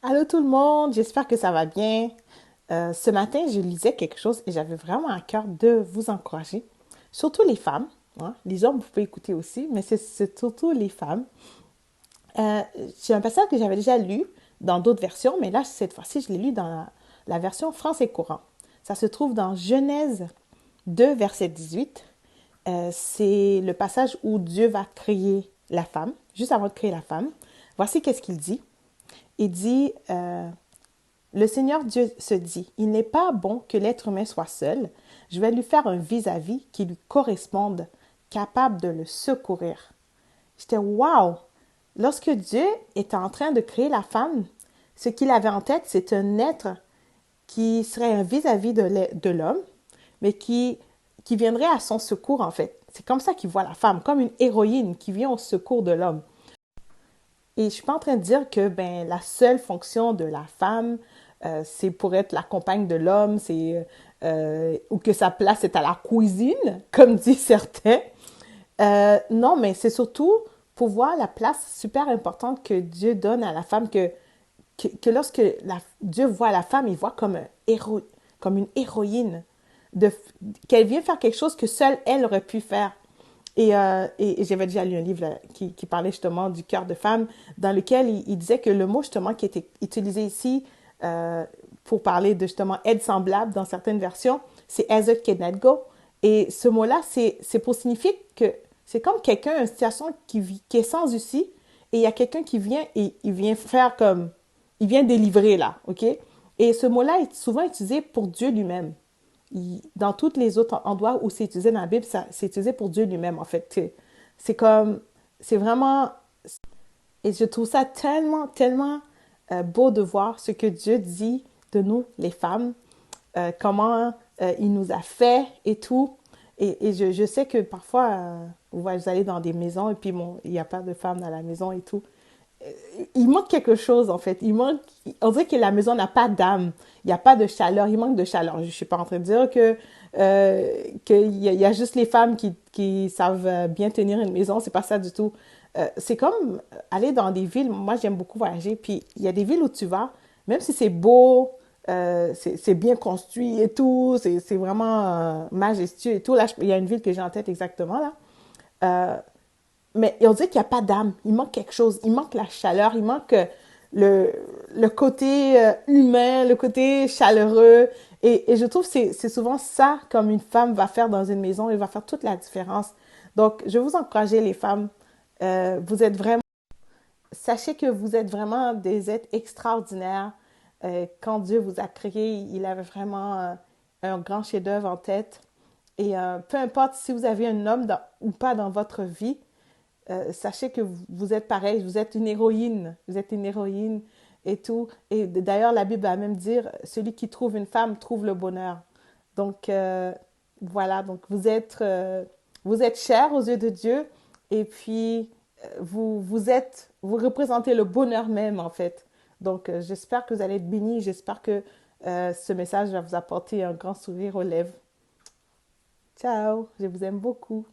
Allô tout le monde, j'espère que ça va bien. Ce matin, je lisais quelque chose et j'avais vraiment à cœur de vous encourager, surtout les femmes. Hein. Les hommes, vous pouvez écouter aussi, mais c'est surtout les femmes. Euh, c'est un passage que j'avais déjà lu dans d'autres versions, mais là, cette fois-ci, je l'ai lu dans la version français courant. Ça se trouve dans Genèse 2, verset 18. C'est le passage où Dieu va créer la femme, juste avant de créer la femme. Voici qu'est-ce qu'il dit. Il dit, le Seigneur Dieu se dit, il n'est pas bon que l'être humain soit seul. Je vais lui faire un vis-à-vis qui lui corresponde, capable de le secourir. J'étais wow! Lorsque Dieu était en train de créer la femme, ce qu'il avait en tête, c'est un être qui serait un vis-à-vis de l'homme, mais qui viendrait à son secours, en fait. C'est comme ça qu'il voit la femme, comme une héroïne qui vient au secours de l'homme. Et je suis pas en train de dire que ben, la seule fonction de la femme, c'est pour être la compagne de l'homme, ou que sa place est à la cuisine, comme disent certains. Non, mais c'est surtout pour voir la place super importante que Dieu donne à la femme, que lorsque Dieu voit la femme, il voit comme un héros, comme une héroïne, de, qu'elle vient faire quelque chose que seule elle aurait pu faire. Et j'avais déjà lu un livre là, qui parlait justement du cœur de femme, dans lequel il disait que le mot justement qui était utilisé ici euh, pour parler de justement aide semblable dans certaines versions, c'est Ezek Kenedgo. Et ce mot-là, c'est pour signifier que c'est comme quelqu'un, une situation qui est sans issue, et il y a quelqu'un qui vient et il vient faire comme, il vient délivrer là, ok? Et ce mot-là est souvent utilisé pour Dieu lui-même. Dans tous les autres endroits où c'est utilisé dans la Bible, c'est utilisé pour Dieu lui-même, en fait. C'est comme, c'est vraiment, et je trouve ça tellement, tellement beau de voir ce que Dieu dit de nous, les femmes, comment il nous a fait et tout. Et je sais que parfois, vous allez dans des maisons et puis bon, il n'y a pas de femmes dans la maison et tout. Il manque quelque chose en fait. On dirait que la maison n'a pas d'âme. Il n'y a pas de chaleur. Il manque de chaleur. Je ne suis pas en train de dire qu'il y a juste les femmes qui savent bien tenir une maison. C'est pas ça du tout. C'est comme aller dans des villes. Moi, j'aime beaucoup voyager. Puis il y a des villes où tu vas, même si c'est beau, c'est bien construit et tout, c'est vraiment majestueux et tout. Là, il y a une ville que j'ai en tête exactement là. Euh, mais on dirait qu'il n'y a pas d'âme. Il manque quelque chose. Il manque la chaleur. Il manque le, le côté humain, le côté chaleureux. Et je trouve que c'est souvent ça comme une femme va faire dans une maison. Elle va faire toute la différence. Donc, je vais vous encourager, les femmes. Vous êtes vraiment... Sachez que vous êtes vraiment des êtres extraordinaires. Quand Dieu vous a créé, il avait vraiment un grand chef-d'œuvre en tête. Et peu importe si vous avez un homme ou pas dans votre vie, sachez que vous êtes pareil, vous êtes une héroïne, vous êtes une héroïne et tout. Et d'ailleurs, la Bible va même dire, celui qui trouve une femme trouve le bonheur. Donc, voilà, donc vous êtes cher aux yeux de Dieu et puis vous représentez le bonheur même en fait. Donc, j'espère que vous allez être bénis, j'espère que ce message va vous apporter un grand sourire aux lèvres. Ciao, je vous aime beaucoup.